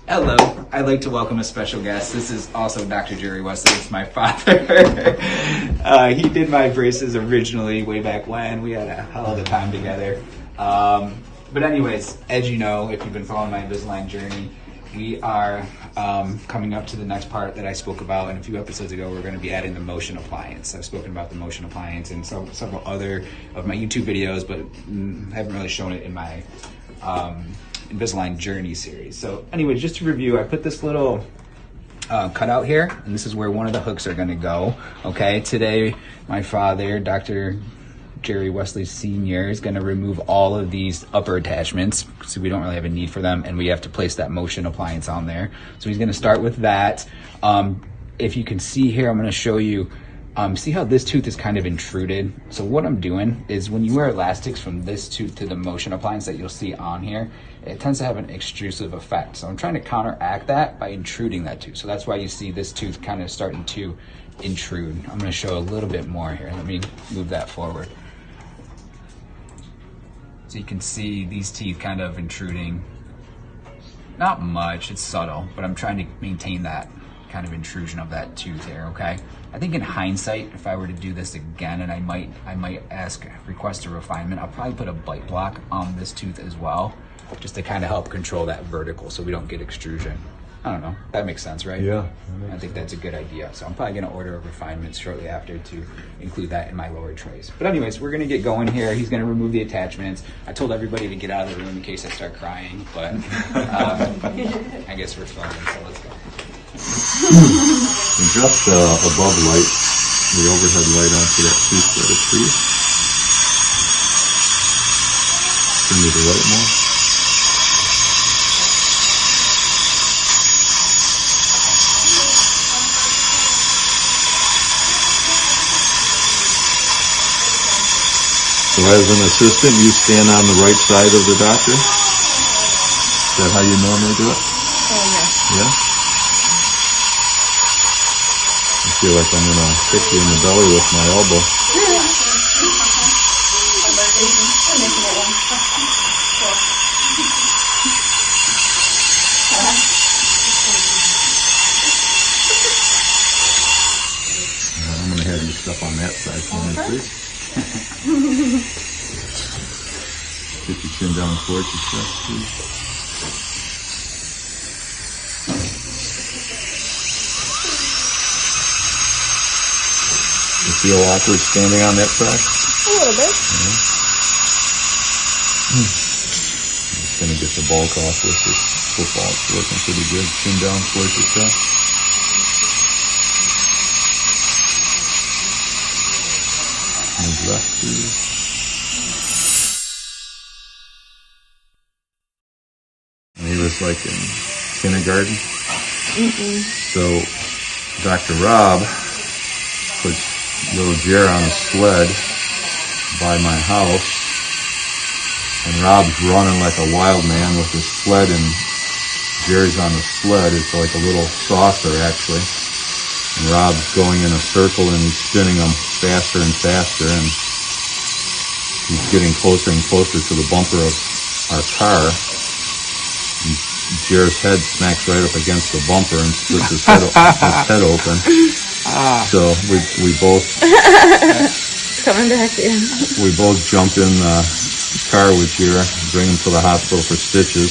Hello, I'd like to welcome a special guest. This is also Dr. Gerald Wesley. It's my father. He did my braces originally way back when. We had a hell of a time together. But anyways, as you know, if you've been following my Invisalign journey, we are coming up to the next part that I spoke about. And a few episodes ago, we're going to be adding the Motion Appliance. I've spoken about the Motion Appliance in several other of my YouTube videos, but haven't really shown it in my Invisalign journey series. So anyway, just to review, I put this little cutout here, and this is where one of the hooks are going to go. Okay, today my father, Dr. Gerald Wesley Sr., is going to remove all of these upper attachments, so we don't really have a need for them, and we have to place that Motion Appliance on there. So he's going to start with that. If you can see here, I'm going to show you, see how this tooth is kind of intruded? So what I'm doing is when you wear elastics from this tooth to the Motion Appliance that you'll see on here, it tends to have an extrusive effect. So I'm trying to counteract that by intruding that tooth. So that's why you see this tooth kind of starting to intrude. I'm going to show a little bit more here. Let me move that forward. So you can see these teeth kind of intruding. Not much, it's subtle, but I'm trying to maintain that kind of intrusion of that tooth here, okay? I think in hindsight, if I were to do this again, and I might request a refinement, I'll probably put a bite block on this tooth as well, just to kind of help control that vertical so we don't get extrusion. I don't know, that makes sense, right? Yeah. I think that's a good idea. So I'm probably gonna order a refinement shortly after to include that in my lower trays. But anyways, we're gonna get going here. He's gonna remove the attachments. I told everybody to get out of the room in case I start crying, but I guess we're filming, so let's go. And just above light, the overhead light onto that tooth for the tree. Turn to the right more. So as an assistant, you stand on the right side of the doctor. Is that how you normally do it? Oh, yeah. Yeah? I feel like I'm going to kick you in the belly with my elbow. I'm going to have you step on that side for me, please. Get your chin down towards your chest, please. You feel awkward standing on that track? A little bit. Yeah. I'm just going to get the bulk off with this football. It's looking pretty good. Chin down towards your chest. Move left, please. And he was like in kindergarten. So Dr. Rob puts little Jer on a sled by my house, and Rob's running like a wild man with his sled, and Jerry's on the sled. It's like a little saucer, actually. And Rob's going in a circle, and he's spinning them faster and faster, and he's getting closer and closer to the bumper of our car. And Jer's head smacks right up against the bumper and splits his head open. So we both Coming back in. We both jump in the car with Jer, bring him to the hospital for stitches.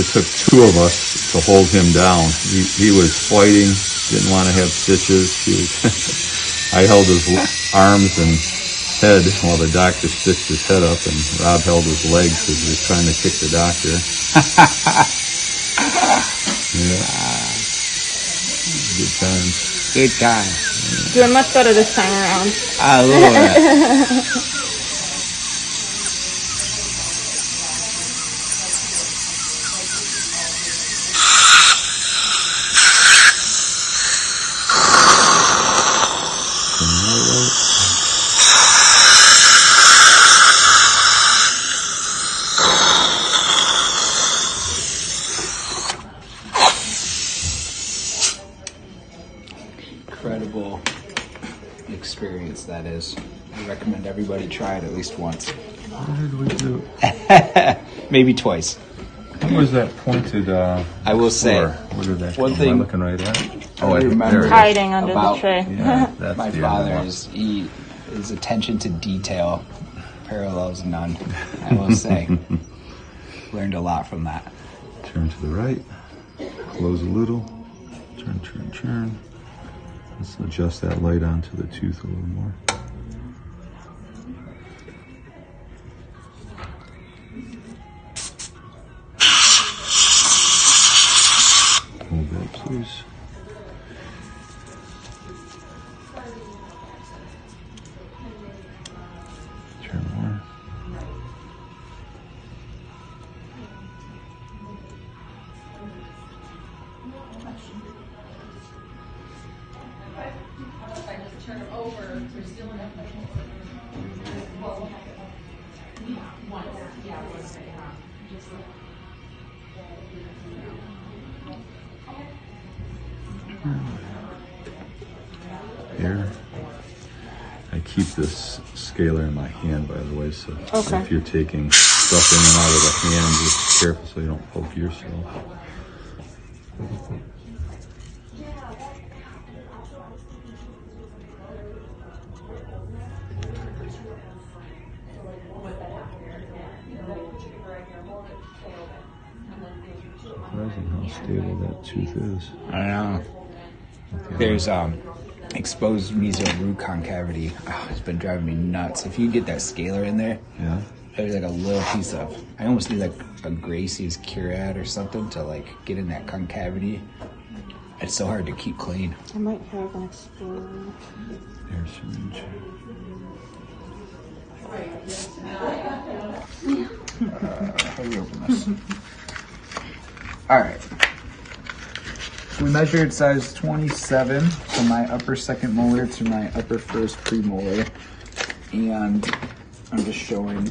It took two of us to hold him down. He was fighting, didn't want to have stitches. I held his arms and head while the doctor stitched his head up, and Rob held his legs because he was trying to kick the doctor. Yeah. Good times. Good times. Doing much better this time around. I love it. Incredible experience that is. I recommend everybody try it at least once. What did we do? Maybe twice. What was that pointed? I will say, What did that? one Am thing- I looking right at it? I I remember there it is. Hiding under About- the tray. Yeah, that's my the father other one. his attention to detail parallels none. I will say, learned a lot from that. Turn to the right. Close a little. Turn, turn, turn. Let's adjust that light onto the tooth a little more. Hold that, please. Turn more. Here. I keep this scaler in my hand, by the way, so Okay. if you're taking stuff in and out of the hand, just be careful so you don't poke yourself. Surprising how stable that tooth is. I don't know. There's exposed mesial root concavity. Oh, it's been driving me nuts. If you get that scaler in there, Yeah. there's like a little piece of. I almost need like a Gracie's Curad or something to like get in that concavity. It's so hard to keep clean. I might have an explode. Air syringe. How do we open this? All right. We measured size 27 from my upper second molar to my upper first premolar, and I'm just showing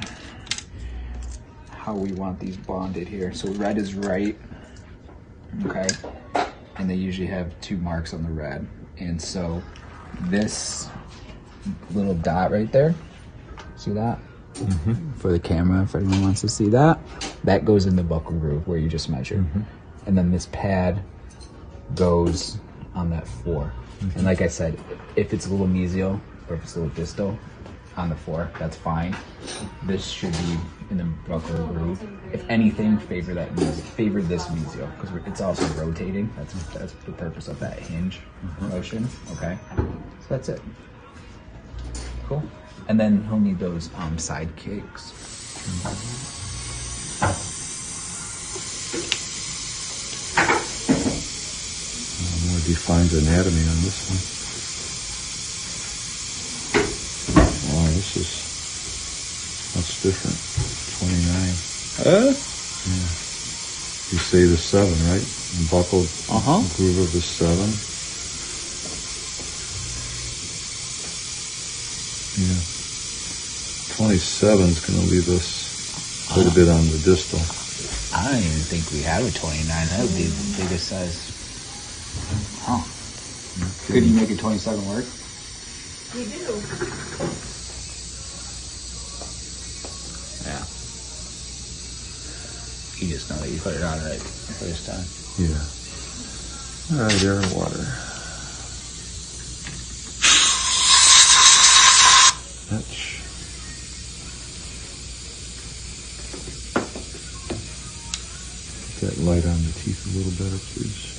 how we want these bonded here. So red is right, okay, and they usually have 2 marks on the red, and so this little dot right there, see that? For the camera, if anyone wants to see that, that goes in the buccal groove where you just measured, and then this pad goes on that 4. And like I said, if it's a little mesial or if it's a little distal on the 4, that's fine. This should be in the buccal groove. If anything, favor this mesial because it's also rotating. That's the purpose of that hinge motion. Okay, so that's it. Cool. And then he'll need those side kicks. More defined anatomy on this one. Wow, this is much different. 29. Yeah. You say the 7, right? Buccal groove of the 7. Yeah. 27 is going to leave us quite a bit on the distal. I don't even think we have a 29. That would be the biggest size. Huh. Could you make a 27 work? We do. Yeah. You just know that you put it on right the first time. Yeah. All right, air and water. Etch. Get that light on the teeth a little better, please.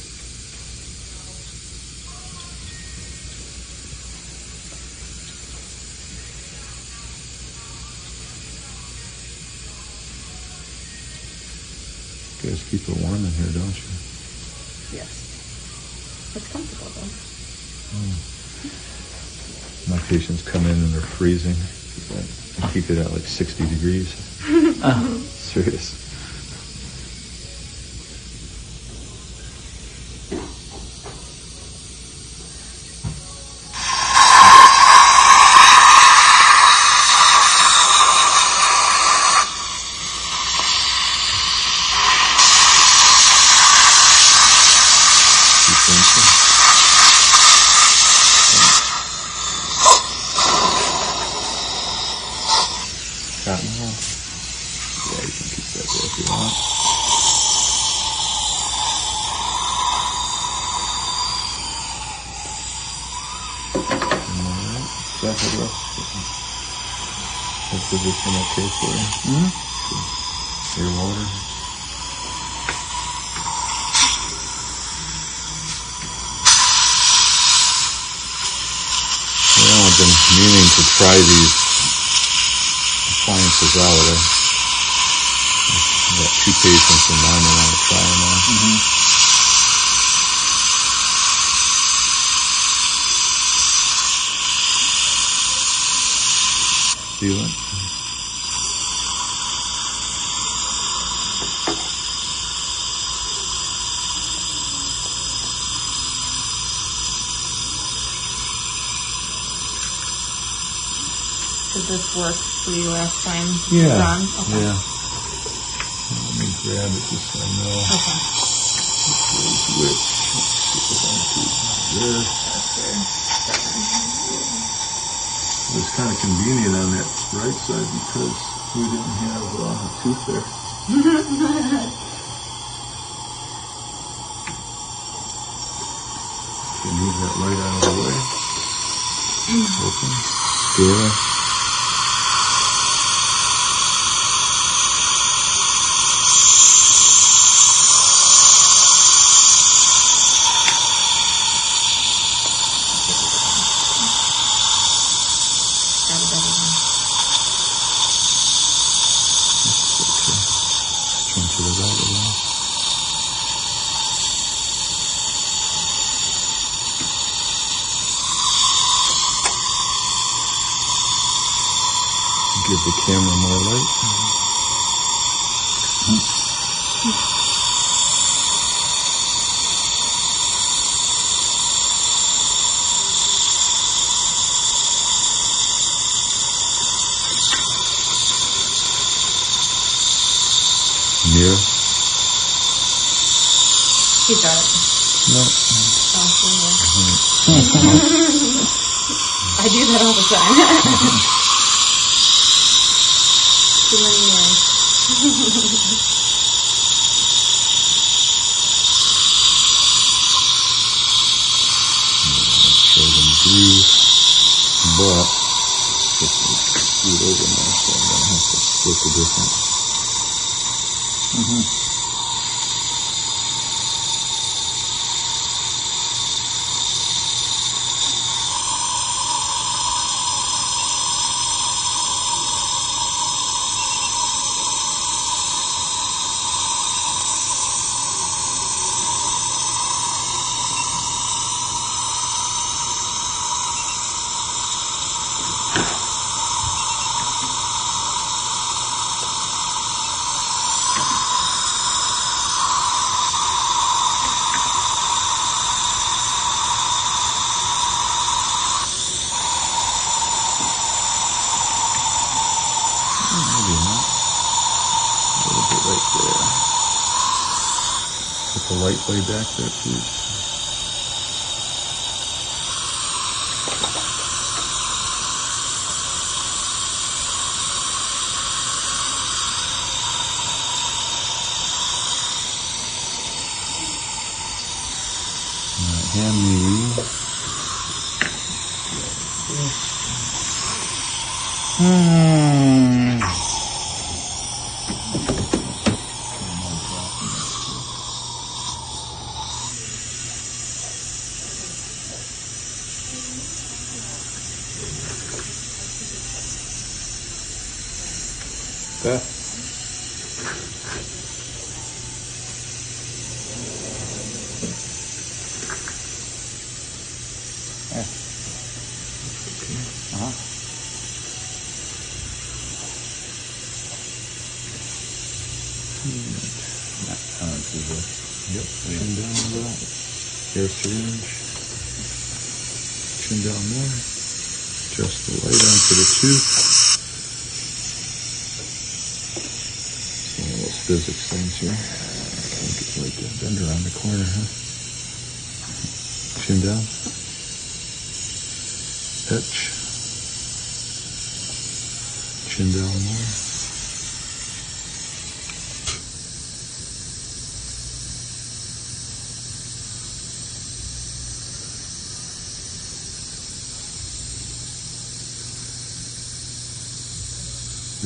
You guys keep it warm in here, don't you? Yes. It's comfortable though. My patients come in and they're freezing. I keep it at like 60 degrees. Serious. Cotton wool. Yeah, you can keep that there if you want. that headrest? That position okay for you? Mm-hmm. Your water? Well, I've been meaning to try these appliances out. I've got 2 patients in mind that want to try them out. Mm-hmm. Sealant. Did this work for you last time? Yeah. Done? Okay. Yeah. Let me grab it just so I know. Okay. Which there. It was kind of convenient on that right side because we didn't have a tooth there. Can you move that light out of the way? Open. Door. Give the camera more light. Mirror. You got it. No. Oh, I do that all the time. Too many mirrors. Show them view, but just scoot over now, so I'm gonna have to split the difference. Maybe not. A little bit right there. Put the light way back there, please. Hand me. Beth? Yep, chin down a little. Hair syringe. Chin down more. Adjust the light onto the tooth. One of those physics things here. Can't get the light to bend around the corner, huh? Chin down. Etch. Chin down more.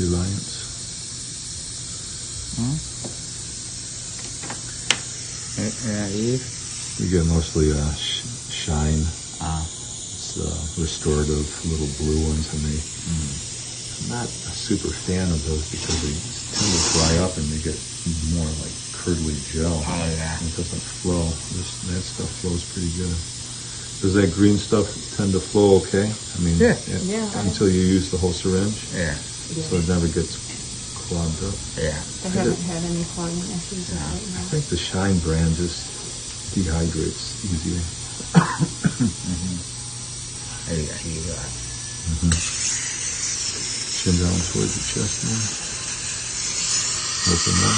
Reliance. Yeah, Eve. We get mostly Shine. Ah. It's restorative little blue ones, and I'm not a super fan of those because they tend to dry up and they get more like curdly gel. Oh, yeah. And it doesn't flow. That stuff flows pretty good. Does that green stuff tend to flow okay? I mean, Yeah. Until you use the whole syringe? Yeah. So it never gets clogged up? Yeah. I haven't had any clogging issues with it I now. think the Shine brand just dehydrates easier. There you go. You got it. Chin down towards the chest now. Open now.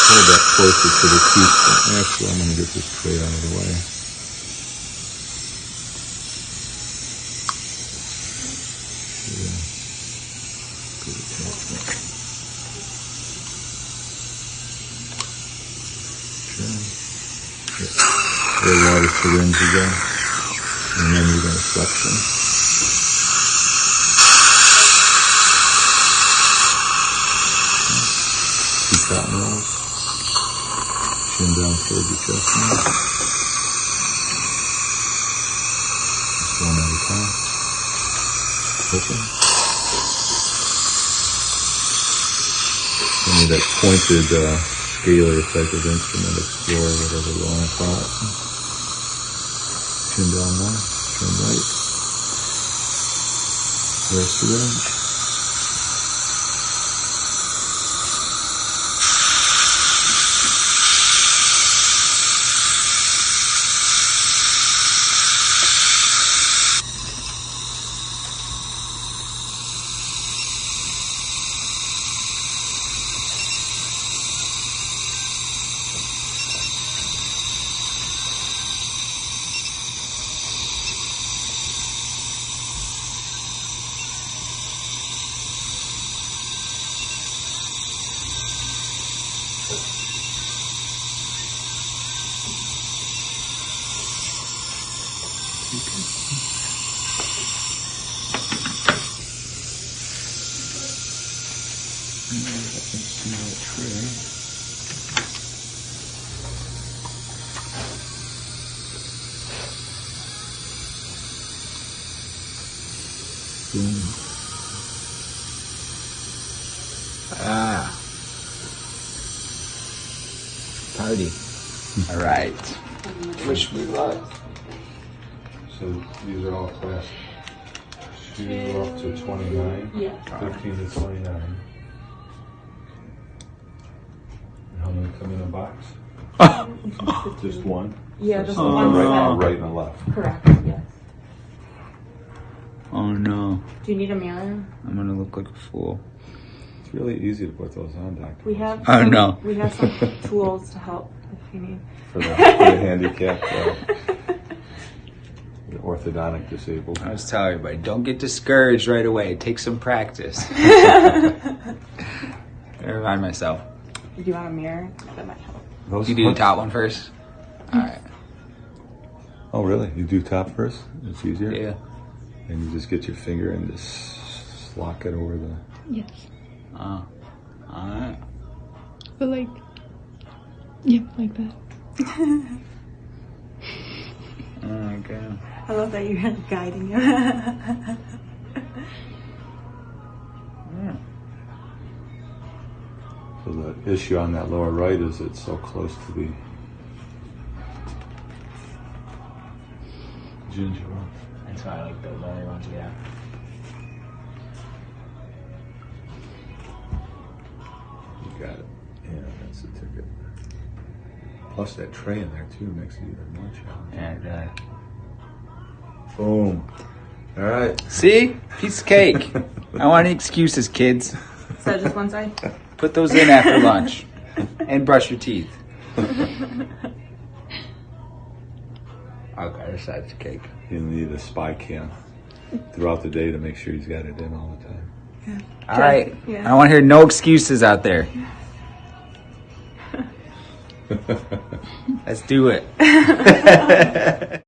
Hold that closer to the teeth. Actually, I'm going to get this tray out of the way. Yeah. Good attachment. Where the water syringe again, and then you're going to suction. Two cotton rolls. Chin down towards your chest now. Just one at a time. Open. I need that pointed scalar type of instrument, explorer, whatever you want to call it. Chin down now, chin right. Where's the syringe? Ah. Party. All right. Wish me luck. So these are all class 2 up to 29? Yeah. 15 to 29. And how many come in a box? Just one? Yeah, just So one right, set. right and a left. Correct, yes. Oh no. Do you need a mirror? I'm gonna look like a fool. It's really easy to put those on, Doctor. We have Oh, no. We have some tools to help if you need. For the handicapped, the orthodontic disabled. I was telling everybody, don't get discouraged right away. Take some practice. I remind myself. Do you want a mirror? That might help. Those You do the top one first? Alright. Oh, really? You do top first? It's easier? Yeah. And you just get your finger and just lock it over the... Yes. Oh. Alright. But like, yeah, like that. Okay. I love that you're guiding you. So the issue on that lower right is it's so close to the gingiva. That's why I like the lower ones, yeah. You got it. Yeah, that's the ticket. Plus that tray in there too makes it even more challenging. And, Boom. All right. see? Piece of cake. I don't want any excuses, kids. Is that just one side? Put those in after lunch. And brush your teeth. Okay, this side's the cake. You need a spy cam throughout the day to make sure he's got it in all the time. Alright. Yeah. I don't want to hear no excuses out there. Let's do it.